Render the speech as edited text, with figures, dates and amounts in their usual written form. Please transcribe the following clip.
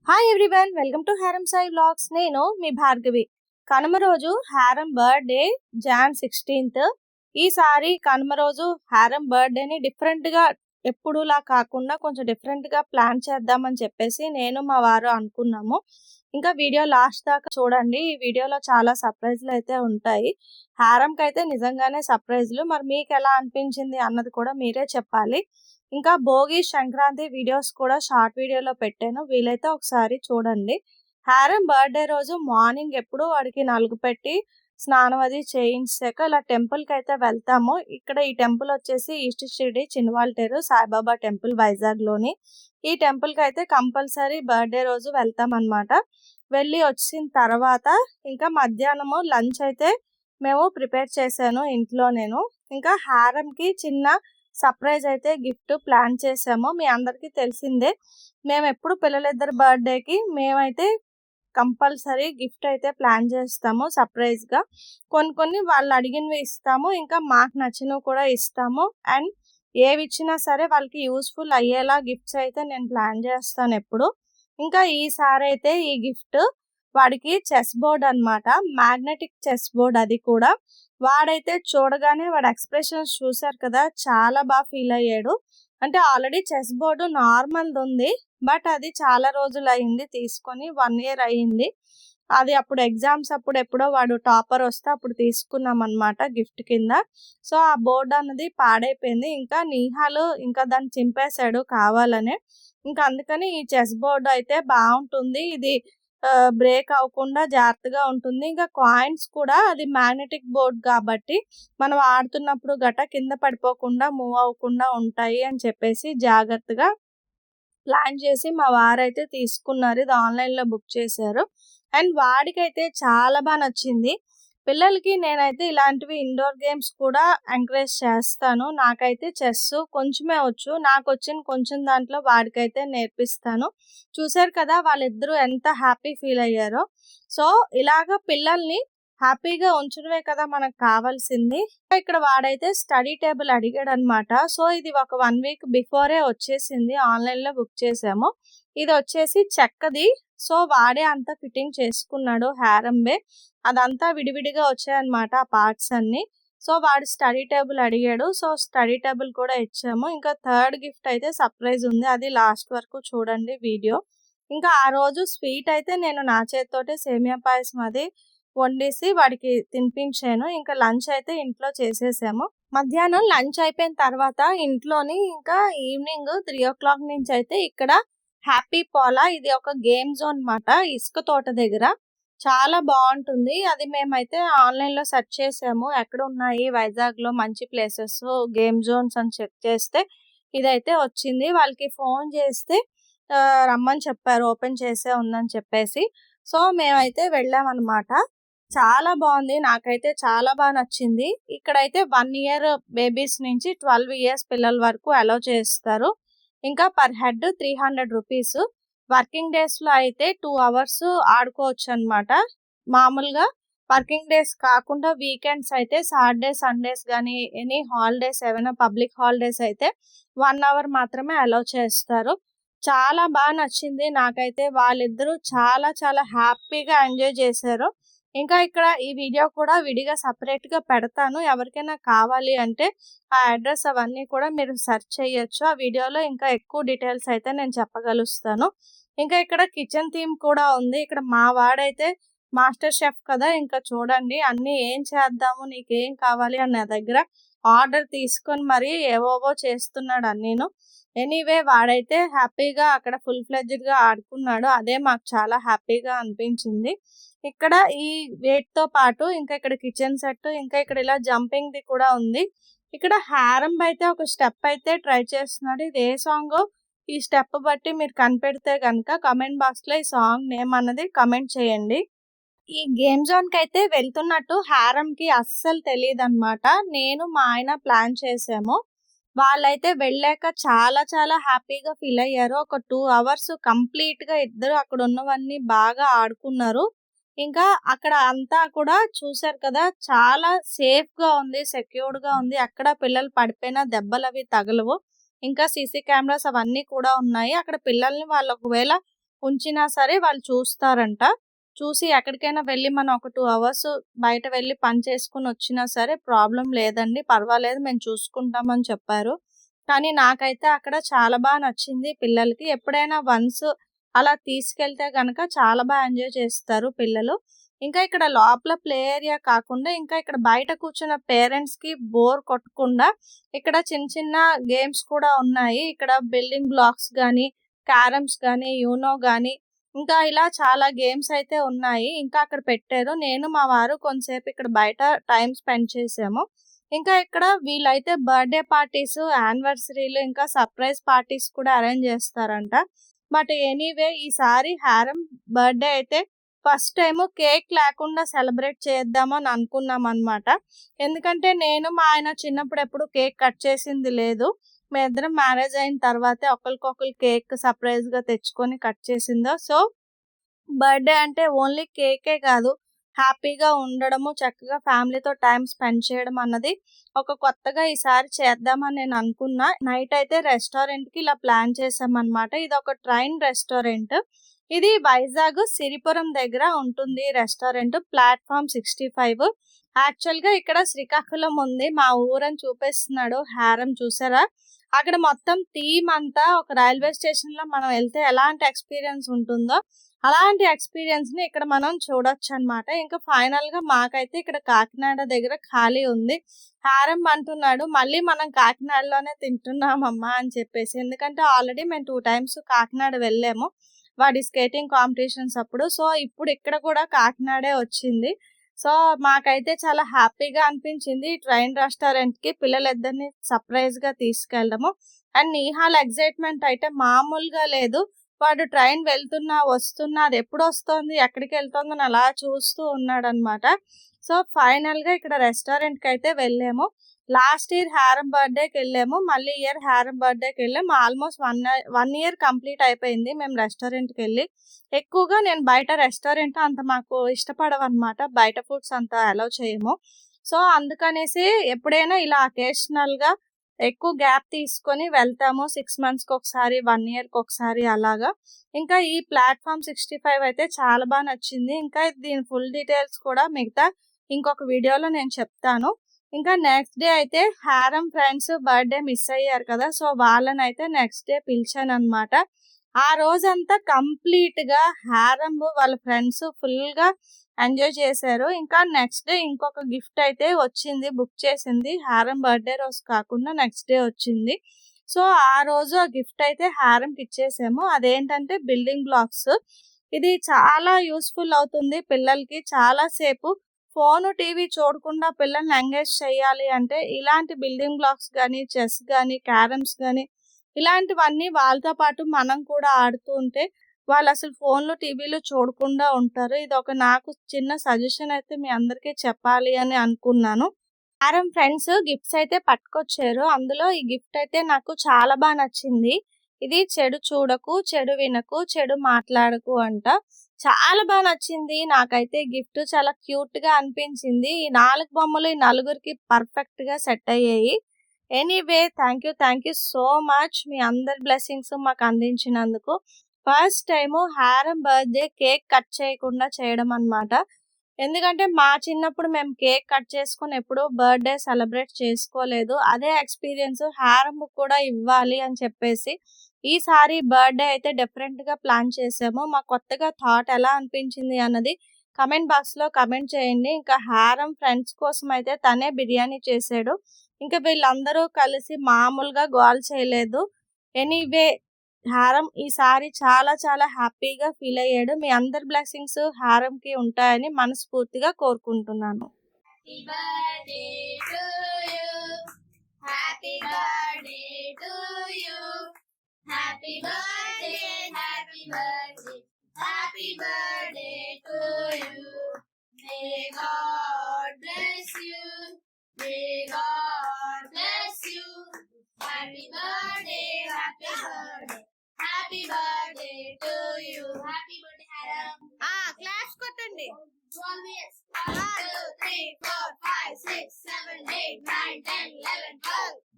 Hi everyone, welcome to హారం Sai vlogs. నేను మీ భార్గవి. కనుమ రోజు హారం బర్త్డే జాన్ 16th. ఈసారి కనుమ రోజు హారం బర్త్డేని డిఫరెంట్గా ఎప్పుడులా కాకుండా కొంచెం డిఫరెంట్గా ప్లాన్ చేద్దామని చెప్పేసి నేను మా వారు అనుకున్నాము. ఇంకా వీడియో లాస్ట్ దాకా చూడండి. ఈ వీడియోలో చాలా సర్ప్రైజ్లు అయితే ఉంటాయి. హారంకి అయితే నిజంగానే సర్ప్రైజ్లు. మరి మీకు ఎలా అనిపించింది అన్నది కూడా మీరే చెప్పాలి. ఇంకా భోగి సంక్రాంతి వీడియోస్ కూడా షార్ట్ వీడియోలో పెట్టాను, వీలైతే ఒకసారి చూడండి. హారం బర్త్డే రోజు మార్నింగ్ ఎప్పుడు వాడికి నలుగు పెట్టి స్నానం అది చేయించాక ఇలా టెంపుల్కి అయితే వెళ్తాము. ఇక్కడ ఈ టెంపుల్ వచ్చేసి ఈస్ట్ షిరిడి చిన్వాల్టేరు సాయిబాబా టెంపుల్ వైజాగ్లోని. ఈ టెంపుల్కి అయితే కంపల్సరీ బర్త్డే రోజు వెళ్తాం అనమాట. వెళ్ళి వచ్చిన తర్వాత ఇంకా మధ్యాహ్నము లంచ్ అయితే మేము ప్రిపేర్ చేశాను ఇంట్లో నేను. ఇంకా హారంకి చిన్న సర్ప్రైజ్ అయితే గిఫ్ట్ ప్లాన్ చేసాము. మీ అందరికీ తెలిసిందే, మేము ఎప్పుడు పిల్లలిద్దరు బర్త్డేకి మేమైతే కంపల్సరీ గిఫ్ట్ అయితే ప్లాన్ చేస్తాము సర్ప్రైజ్గా. కొన్ని వాళ్ళు అడిగినవి ఇస్తాము, ఇంకా మాకు నచ్చినవి కూడా ఇస్తాము. అండ్ ఏవి ఇచ్చినా సరే వాళ్ళకి యూస్ఫుల్ అయ్యేలా గిఫ్ట్స్ అయితే నేను ప్లాన్ చేస్తాను ఎప్పుడు. ఇంకా ఈసారి అయితే ఈ గిఫ్ట్ వాడికి చెస్ బోర్డ్ అనమాట, మ్యాగ్నెటిక్ చెస్ బోర్డ్. అది కూడా వాడైతే చూడగానే వాడు ఎక్స్ప్రెషన్స్ చూసారు కదా, చాలా బాగా ఫీల్ అయ్యాడు. అంటే ఆల్రెడీ చెస్ బోర్డు నార్మల్ది ఉంది, బట్ అది చాలా రోజులు అయింది తీసుకొని, 1 year అయ్యింది. అది అప్పుడు ఎగ్జామ్స్ అప్పుడు ఎప్పుడో వాడు టాపర్ వస్తే అప్పుడు తీసుకున్నాం అనమాట గిఫ్ట్ కింద. సో ఆ బోర్డు అన్నది పాడైపోయింది. ఇంకా నిహాలు ఇంకా దాన్ని చింపేశాడు కావాలనే. ఇంకా అందుకని ఈ చెస్ బోర్డు అయితే బాగుంటుంది, ఇది బ్రేక్ అవ్వకుండా జాగ్రత్తగా ఉంటుంది. ఇంకా కాయిన్స్ కూడా అది మ్యాగ్నెటిక్ బోర్డ్ కాబట్టి మనం ఆడుతున్నప్పుడు గట కింద పడిపోకుండా మూవ్ అవ్వకుండా ఉంటాయి అని చెప్పేసి జాగ్రత్తగా ప్లాన్ చేసి మా వారైతే తీసుకున్నారు. ఇది ఆన్లైన్లో బుక్ చేశారు. అండ్ వాడికైతే చాలా బాగా నచ్చింది. పిల్లలకి నేనైతే ఇలాంటివి ఇండోర్ గేమ్స్ కూడా ఎంకరేజ్ చేస్తాను. నాకైతే చెస్ కొంచెమే వచ్చు, నాకు వచ్చిన కొంచెం దాంట్లో వాడికైతే నేర్పిస్తాను. చూసారు కదా వాళ్ళిద్దరూ ఎంత హ్యాపీ ఫీల్ అయ్యారో. సో ఇలాగా పిల్లల్ని హ్యాపీగా ఉంచడమే కదా మనకు కావాల్సింది. ఇక్కడ వాడైతే స్టడీ టేబుల్ అడిగాడు అనమాట. సో ఇది ఒక 1 week బిఫోరే వచ్చేసింది, ఆన్లైన్లో బుక్ చేసాము. ఇది వచ్చేసి చెక్కది. సో వాడే అంతా ఫిట్టింగ్ చేసుకున్నాడు హారంబే. అదంతా విడివిడిగా వచ్చాయన్నమాట ఆ పార్ట్స్ అన్ని. సో వాడు స్టడీ టేబుల్ అడిగాడు, సో స్టడీ టేబుల్ కూడా ఇచ్చాము. ఇంకా థర్డ్ గిఫ్ట్ అయితే సర్ప్రైజ్ ఉంది, అది లాస్ట్ వరకు చూడండి వీడియో. ఇంకా ఆ రోజు స్వీట్ అయితే నేను నా చేతితోటే సేమియా పాయసం అది వండేసి వాడికి తినిపించాను. ఇంకా లంచ్ అయితే ఇంట్లో చేసేసాము. మధ్యాహ్నం లంచ్ అయిపోయిన తర్వాత ఇంట్లోని ఇంకా ఈవినింగ్ 3 o'clock నుంచి అయితే ఇక్కడ హ్యాపీ పోలా, ఇది ఒక గేమ్ జోన్ అన్నమాట, ఇసుక తోట దగ్గర. చాలా బాగుంటుంది. అది మేమైతే ఆన్లైన్లో సెర్చ్ చేసాము, ఎక్కడ ఉన్నాయి వైజాగ్లో మంచి ప్లేసెస్ గేమ్ జోన్స్ అని చెక్ చేస్తే ఇదైతే వచ్చింది. వాళ్ళకి ఫోన్ చేస్తే రమ్మని చెప్పారు, ఓపెన్ చేసే ఉందని చెప్పేసి. సో మేమైతే వెళ్ళామన్నమాట. చాలా బాగుంది, నాకైతే చాలా బాగా నచ్చింది. ఇక్కడైతే 1 year బేబీస్ నుంచి 12 years పిల్లల వరకు అలౌ చేస్తారు. ఇంకా పర్ హెడ్ 300 rupees. వర్కింగ్ డేస్లో అయితే 2 hours ఆడుకోవచ్చు అనమాట. మామూలుగా వర్కింగ్ డేస్ కాకుండా వీకెండ్స్ అయితే సాటర్డే సండేస్ కానీ ఎనీ హాలిడేస్ ఏమైనా పబ్లిక్ హాలిడేస్ అయితే 1 hour మాత్రమే అలౌ చేస్తారు. చాలా బాగా నచ్చింది నాకైతే. వాళ్ళిద్దరూ చాలా చాలా హ్యాపీగా ఎంజాయ్ చేశారు. ఇంకా ఇక్కడ ఈ వీడియో కూడా విడిగా సపరేట్గా పెడతాను, ఎవరికైనా కావాలి అంటే ఆ అడ్రస్ అవన్నీ కూడా మీరు సెర్చ్ చేయొచ్చు. ఆ వీడియోలో ఇంకా ఎక్కువ డీటెయిల్స్ అయితే నేను చెప్పగలుస్తాను. ఇంకా ఇక్కడ కిచెన్ థీమ్ కూడా ఉంది. ఇక్కడ మా వాడైతే మాస్టర్ షెఫ్ కదా, ఇంకా చూడండి అన్నీ ఏం చేద్దాము నీకేం కావాలి అని నా దగ్గర ఆర్డర్ తీసుకొని మరి ఏవోవో చేస్తున్నాడు అన్నీను. ఎనీవే వాడైతే హ్యాపీగా అక్కడ ఫుల్ ఫ్లెడ్జ్డ్గా ఆడుకున్నాడు, అదే మాకు చాలా హ్యాపీగా అనిపించింది. ఇక్కడ ఈ వెయిట్తో పాటు ఇంకా ఇక్కడ కిచెన్ సెట్, ఇంకా ఇక్కడ ఇలా జంపింగ్ది కూడా ఉంది. ఇక్కడ హారం అయితే ఒక స్టెప్ అయితే ట్రై చేస్తున్నాడు. ఇది ఏ సాంగ్, ఈ స్టెప్ బట్టి మీరు కనిపెడితే కనుక కమెంట్ బాక్స్లో ఈ సాంగ్ నేమ్ అన్నది కమెంట్ చేయండి. ఈ గేమ్ జోన్కి అయితే వెళ్తున్నట్టు హారంకి అస్సలు తెలియదు అనమాట. నేను మా ఆయన ప్లాన్ చేసాము. వాళ్ళైతే వెళ్ళాక చాలా చాలా హ్యాపీగా ఫీల్ అయ్యారు. ఒక 2 hours కంప్లీట్గా ఇద్దరు అక్కడ ఉన్నవన్నీ బాగా ఆడుకున్నారు. ఇంకా అక్కడ అంతా కూడా చూసారు కదా, చాలా సేఫ్గా ఉంది, సెక్యూర్డ్గా ఉంది. అక్కడ పిల్లలు పడిపోయినా దెబ్బలు అవి తగలవు. ఇంకా సీసీ కెమెరాస్ అవన్నీ కూడా ఉన్నాయి. అక్కడ పిల్లల్ని వాళ్ళు ఒకవేళ ఉంచినా సరే వాళ్ళు చూస్తారంట. చూసి ఎక్కడికైనా వెళ్ళి మనం ఒక 2 అవర్స్ బయట వెళ్ళి పని చేసుకొని వచ్చినా సరే ప్రాబ్లమ్ లేదండి. పర్వాలేదు మేము చూసుకుంటామని చెప్పారు. కానీ నాకైతే అక్కడ చాలా నచ్చింది పిల్లలకి. ఎప్పుడైనా వన్స్ అలా తీసుకెళ్తే గనక చాలా ఎంజాయ్ చేస్తారు పిల్లలు. ఇంకా ఇక్కడ లోపల ప్లే ఏరియా కాకుండా ఇంకా ఇక్కడ బయట కూర్చున్న పేరెంట్స్‌కి బోర్ కొట్టకుండా ఇక్కడ చిన్న గేమ్స్ కూడా ఉన్నాయి. ఇక్కడ బిల్డింగ్ బ్లాక్స్ గానీ, క్యారమ్స్ గానీ, యూనో గానీ ఇంకా ఇలా చాలా గేమ్స్ అయితే ఉన్నాయి. ఇంకా అక్కడ పెట్టారు. నేను మా వారు కొంతసేపు ఇక్కడ బయట టైమ్ స్పెండ్ చేసాము. ఇంకా ఇక్కడ వీళ్ళైతే బర్త్‌డే పార్టీస్, యానివర్సరీలు ఇంకా సర్ప్రైజ్ పార్టీస్ కూడా అరేంజ్ చేస్తారంట. బట్ ఎనీవే ఈసారి హారం బర్త్‌డే అయితే ఫస్ట్ టైము కేక్ లేకుండా సెలబ్రేట్ చేద్దామని అనుకున్నామనమాట. ఎందుకంటే నేను మా ఆయన చిన్నప్పుడు ఎప్పుడు కేక్ కట్ చేసింది లేదు. మేమిద్దరం మ్యారేజ్ అయిన తర్వాతే ఒకళ్ళకొకళ్ళు కేక్ సర్ప్రైజ్‌గా తెచ్చుకొని కట్ చేసిందో. సో, బర్త్‌డే అంటే ఓన్లీ కేకే కాదు, హ్యాపీగా ఉండడము, చక్కగా ఫ్యామిలీతో టైమ్ స్పెండ్ చేయడం అన్నది ఒక కొత్తగా ఈసారి చేద్దామని నేను అనుకున్నా. నైట్ అయితే రెస్టారెంట్‌కి ఇలా ప్లాన్ చేశామనమాట. ఇదొక ట్రైన్ రెస్టారెంట్. ఇది వైజాగ్ సిరిపురం దగ్గర ఉంటుంది రెస్టారెంట్. ప్లాట్‌ఫార్మ్ 65. యాక్చువల్‌గా ఇక్కడ శ్రీకాకుళం ఉంది. మా ఊరని చూపిస్తున్నాడు. హారం చూసారా? అక్కడ మొత్తం థీమ్ అంతా ఒక రైల్వే స్టేషన్‌లో మనం వెళ్తే ఎలాంటి ఎక్స్‌పీరియన్స్ ఉంటుందో అలాంటి ఎక్స్‌పీరియన్స్‌ని ఇక్కడ మనం చూడొచ్చనమాట. ఇంకా ఫైనల్‌గా మాకైతే ఇక్కడ కాకినాడ దగ్గర ఖాళీ ఉంది. హారం అంటున్నాడు, మళ్ళీ మనం కాకినాడలోనే తింటున్నామమ్మా అని చెప్పేసి. ఎందుకంటే ఆల్రెడీ మేము 2 టైమ్స్ కాకినాడ వెళ్ళాము. వాడి స్కేటింగ్ కాంపిటీషన్స్ అప్పుడు. సో, ఇప్పుడు ఇక్కడ కూడా కాకినాడే వచ్చింది. సో, మాకైతే చాలా హ్యాపీగా అనిపించింది ఈ ట్రైన్ రెస్టారెంట్‌కి పిల్లలిద్దరిని సర్ప్రైజ్‌గా తీసుకెళ్ళడము. అండ్ నిహాల్ ఎక్సైట్‌మెంట్ అయితే మామూలుగా లేదు. వాడు ట్రైన్ వెళ్తున్నా, వస్తున్నా అదెప్పుడొస్తోంది, ఎక్కడికెళ్తోందని అలా చూస్తూ ఉన్నాడనమాట. సో, ఫైనల్‌గా ఇక్కడ రెస్టారెంట్‌కైతే వెళ్ళాము. లాస్ట్ ఇయర్ హారం బర్త్‌డేకెళ్ళాము. మళ్ళీ ఇయర్ హారం బర్త్‌డేకెళ్ళాము. ఆల్మోస్ట్ 1 ఇయర్ కంప్లీట్ అయిపోయింది మేము రెస్టారెంట్‌కెళ్ళి. ఎక్కువగా నేను బయట రెస్టారెంట్ అంత మాకు ఇష్టపడవనమాట. బయట ఫుడ్స్ అంత అలౌ చేయము. సో, అందుకనేసి ఎప్పుడైనా ఇలా అకేషనల్‌గా ఎక్కువ గ్యాప్ తీసుకొని వెళ్తాము. 6 మంత్స్‌కొకసారి, 1 ఇయర్‌కొకసారి అలాగా. ఇంకా ఈ ప్లాట్‌ఫార్మ్ 65 అయితే చాలా నచ్చింది. ఇంకా దీని ఫుల్ డీటెయిల్స్ కూడా మిగతా ఇంకొక వీడియోలో నేను చెప్తాను. ఇంకా నెక్స్ట్ డే అయితే హారం ఫ్రెండ్స్ బర్త్‌డే మిస్ అయ్యారు కదా! సో, వాళ్ళనైతే నెక్స్ట్ డే పిలిచాననమాట. ఆ రోజంతా కంప్లీట్‌గా హారం వాళ్ళ ఫ్రెండ్స్ ఫుల్‌గా ఎంజాయ్ చేశారు. ఇంకా నెక్స్ట్ డే ఇంకొక గిఫ్ట్ అయితే వచ్చింది, బుక్ చేసింది. హారం బర్త్‌డే రోజు కాకుండా నెక్స్ట్ డే వచ్చింది. సో, ఆ రోజు ఆ గిఫ్ట్ అయితే హారంకి ఇచ్చేసాము. అదేంటంటే బిల్డింగ్ బ్లాక్స్. ఇది చాలా యూజ్‌ఫుల్ అవుతుంది పిల్లలకి. చాలా సేపు ఫోను, టీవీ చూడకుండా పిల్లల్ని ఎంగేజ్ చేయాలి అంటే ఇలాంటి బిల్డింగ్ బ్లాక్స్ గానీ, చెస్ గానీ, క్యారమ్స్ గానీ ఇలాంటివన్నీ వాళ్ళతో పాటు మనం కూడా ఆడుతూ ఉంటే వాళ్ళసలు ఫోన్లు, టీవీలు చూడకుండా ఉంటారు. ఇదొక నాకు చిన్న సజెషన్ అయితే మీ అందరికీ చెప్పాలి అని అనుకున్నాను. హారం ఫ్రెండ్స్ గిఫ్ట్స్ అయితే పట్టుకొచ్చారు. అందులో ఈ గిఫ్ట్ అయితే నాకు చాలా నచ్చింది. ఇది చెడు చూడకు, చెడు వినకు, చెడు మాట్లాడకు అంట. చాలా నచ్చింది. నాకైతే గిఫ్ట్ చాలా క్యూట్‌గా అనిపించింది. ఈ 4 బొమ్మలు ఈ నలుగురికి పర్ఫెక్ట్‌గా సెట్ అయ్యాయి. Anyway thank you so much. మీ అందరి బ్లెస్సింగ్స్ మాకు అందించినందుకు. ఫస్ట్ టైము హారం బర్త్‌డే కేక్ కట్ చేయకుండా చేయడం అనమాట. ఎందుకంటే మా చిన్నప్పుడు మేము కేక్ కట్ చేసుకొని ఎప్పుడూ బర్త్‌డే సెలబ్రేట్ చేసుకోలేదు. అదే ఎక్స్‌పీరియన్స్ హారంకి కూడా ఇవ్వాలి అని చెప్పేసి ఈసారి బర్త్‌డే అయితే డిఫరెంట్‌గా ప్లాన్ చేసాము. మాకు కొత్తగా థాట్ ఎలా అనిపించింది అన్నది కామెంట్ బాక్స్‌లో కామెంట్ చేయండి. ఇంకా హారం ఫ్రెండ్స్ కోసం అయితే తనే బిర్యానీ చేసాడు. ఇంకా వీళ్ళందరూ కలిసి మామూలుగా గోల చేయలేదు. ఎనీవే హారం ఈసారి చాలా హ్యాపీగా ఫీల్ అయ్యాడు. మీ అందరి బ్లెస్సింగ్స్ హారంకి ఉంటాయని మనస్ఫూర్తిగా కోరుకుంటున్నాను. Happy birthday to you. Happy birthday to you. Happy birthday, happy birthday, happy birthday to you. May God bless you. May God bless you. Happy birthday, happy birthday, happy birthday to you. Happy birthday, Haram. Class కొట్టండి. 12 years. 1, 2, 3, 4, 5, 6, 7, 8, 9, 10, 11, 12.